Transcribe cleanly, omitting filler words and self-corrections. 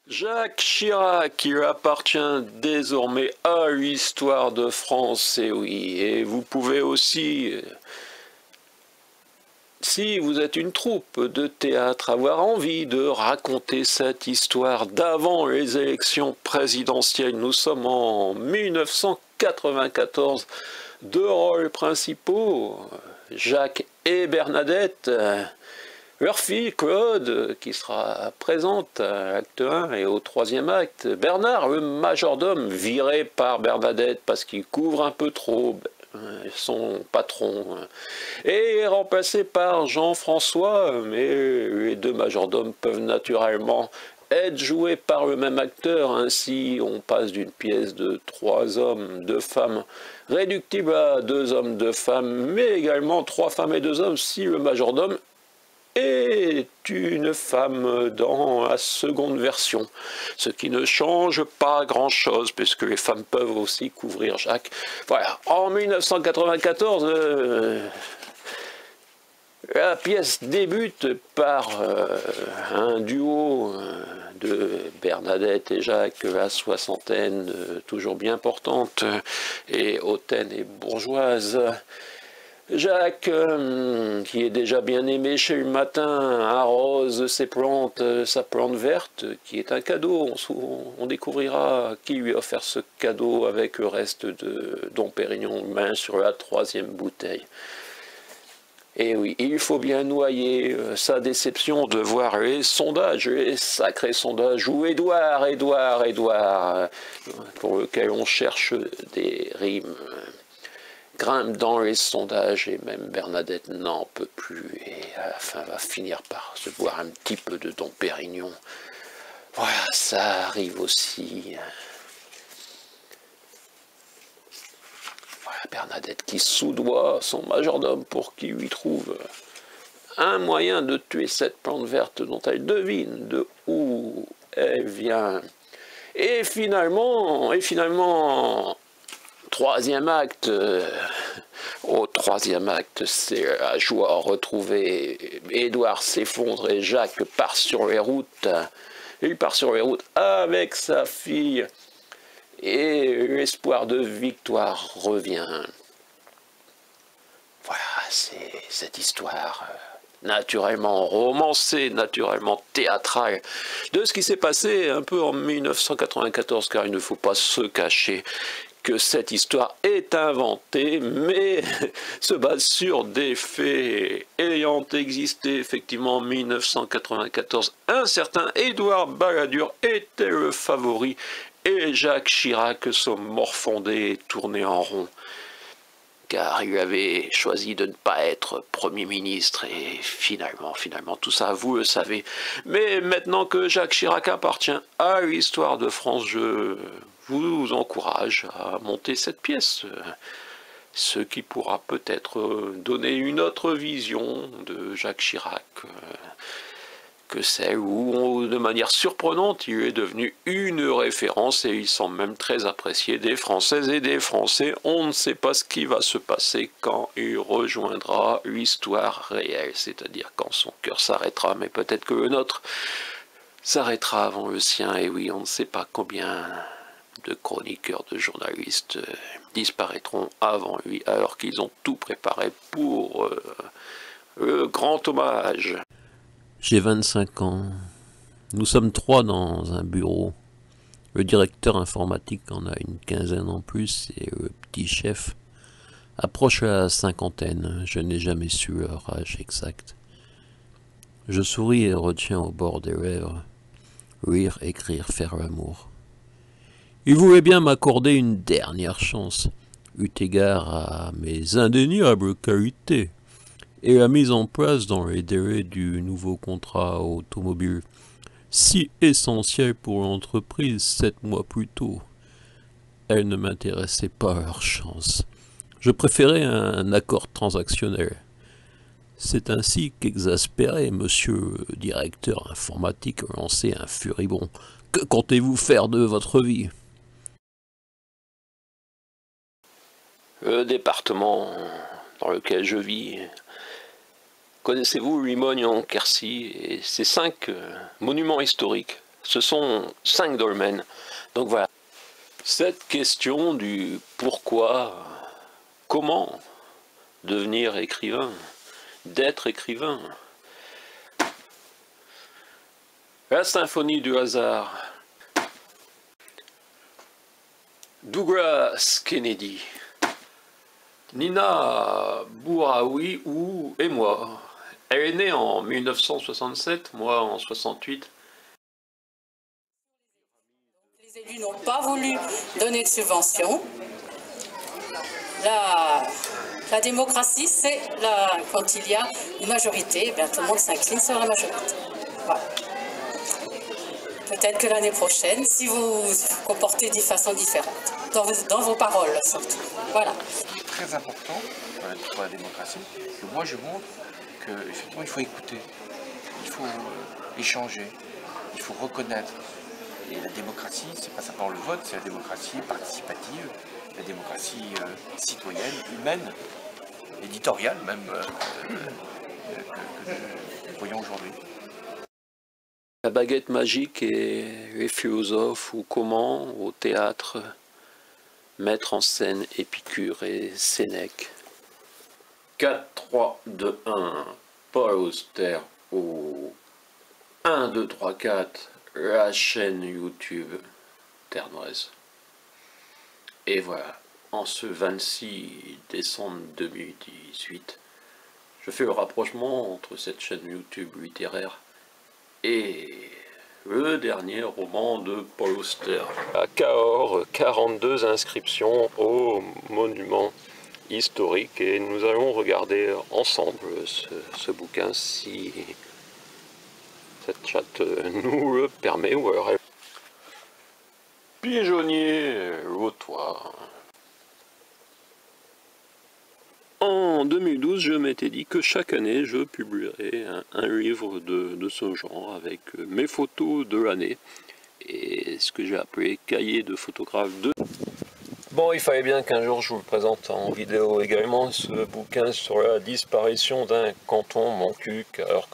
Jacques Chirac, il appartient désormais à l'histoire de France, et oui, et vous pouvez aussi, si vous êtes une troupe de théâtre, avoir envie de raconter cette histoire d'avant les élections présidentielles. Nous sommes en 1994, deux rôles principaux, Jacques et Bernadette. Leur fille, Claude, qui sera présente à l'acte 1 et au troisième acte. Bernard, le majordome, viré par Bernadette parce qu'il couvre un peu trop son patron. Et remplacé par Jean-François, mais les deux majordomes peuvent naturellement être joués par le même acteur. Ainsi, on passe d'une pièce de 3 hommes, 2 femmes, réductible à 2 hommes, 2 femmes, mais également 3 femmes et 2 hommes si le majordome est une femme dans la seconde version, ce qui ne change pas grand-chose, puisque les femmes peuvent aussi couvrir Jacques. Voilà, en 1994, la pièce débute par un duo de Bernadette et Jacques, la soixantaine, toujours bien portante, et hautaine et bourgeoise. Jacques, qui est déjà bien aimé chez le matin, arrose ses plantes, sa plante verte, qui est un cadeau. On découvrira qui lui a offert ce cadeau avec le reste de Dom Pérignon, main sur la 3e bouteille. Et oui, il faut bien noyer sa déception de voir les sondages, les sacrés sondages, où Édouard, pour lequel on cherche des rimes, grimpe dans les sondages, et même Bernadette n'en peut plus et à la fin va finir par se boire un petit peu de Dom Pérignon. Voilà, ça arrive aussi. Voilà, Bernadette qui soudoie son majordome pour qu'il lui trouve un moyen de tuer cette plante verte dont elle devine de où elle vient. Et finalement, troisième acte, au troisième acte, c'est la joie retrouvée. Édouard s'effondre et Jacques part sur les routes. Il part sur les routes avec sa fille et l'espoir de victoire revient. Voilà, c'est cette histoire naturellement romancée, naturellement théâtrale, de ce qui s'est passé un peu en 1994, car il ne faut pas se cacher que cette histoire est inventée, mais se base sur des faits ayant existé effectivement en 1994. Un certain Édouard Balladur était le favori, et Jacques Chirac se morfondait et tournait en rond, car il avait choisi de ne pas être Premier ministre, et finalement, tout ça, vous le savez. Mais maintenant que Jacques Chirac appartient à l'histoire de France, je vous encourage à monter cette pièce, ce qui pourra peut-être donner une autre vision de Jacques Chirac, que celle où, de manière surprenante, il est devenu une référence et il semble même très apprécié des Françaises et des Français. On ne sait pas ce qui va se passer quand il rejoindra l'histoire réelle, c'est-à-dire quand son cœur s'arrêtera, mais peut-être que le nôtre s'arrêtera avant le sien, et oui, on ne sait pas combien de chroniqueurs, de journalistes disparaîtront avant lui, alors qu'ils ont tout préparé pour le grand hommage. J'ai 25 ans. Nous sommes 3 dans un bureau. Le directeur informatique en a une quinzaine en plus et le petit chef approche la cinquantaine. Je n'ai jamais su leur âge exact. Je souris et retiens au bord des lèvres. Lire, écrire, faire l'amour. Il voulait bien m'accorder une dernière chance, eu égard à mes indéniables qualités et la mise en place dans les délais du nouveau contrat automobile, si essentiel pour l'entreprise 7 mois plus tôt. Elle ne m'intéressait pas leur chance. Je préférais un accord transactionnel. C'est ainsi qu'exaspéré, monsieur le directeur informatique lançait un furibond. Que comptez-vous faire de votre vie ? Le département dans lequel je vis. Connaissez-vous Limogne en Quercy et ses 5 monuments historiques Ce sont 5 dolmens. Donc voilà. Cette question du pourquoi, comment devenir écrivain, d'être écrivain. La symphonie du hasard. Douglas Kennedy. Nina Bouraoui et moi. Elle est née en 1967, moi en 68. Les élus n'ont pas voulu donner de subventions. La démocratie, c'est quand il y a une majorité, eh tout le monde s'incline sur la majorité. Voilà. Peut-être que l'année prochaine, si vous vous comportez de façon différente, dans vos paroles surtout. Voilà. C'est très important pour la démocratie que moi je montre qu'effectivement il faut écouter, il faut échanger, il faut reconnaître. Et la démocratie, c'est pas simplement le vote, c'est la démocratie participative, la démocratie citoyenne, humaine, éditoriale même, que nous voyons aujourd'hui. La baguette magique et les philosophes ou comment, au théâtre, mettre en scène Épicure et Sénèque. 4, 3, 2, 1, Paul Auster au 1, 2, 3, 4, la chaîne YouTube Ternoise. Et voilà, en ce 26 décembre 2018, je fais le rapprochement entre cette chaîne YouTube littéraire et le dernier roman de Paul Auster. À Cahors, 42 inscriptions au monument historique et nous allons regarder ensemble ce bouquin si cette chatte nous le permet ou alors elle... Pigeonnier Lautois. En 2012, je m'étais dit que chaque année, je publierais un livre de ce genre avec mes photos de l'année et ce que j'ai appelé cahier de photographe 2. Bon, il fallait bien qu'un jour je vous le présente en vidéo également, ce bouquin sur la disparition d'un canton Montcuq. Alors,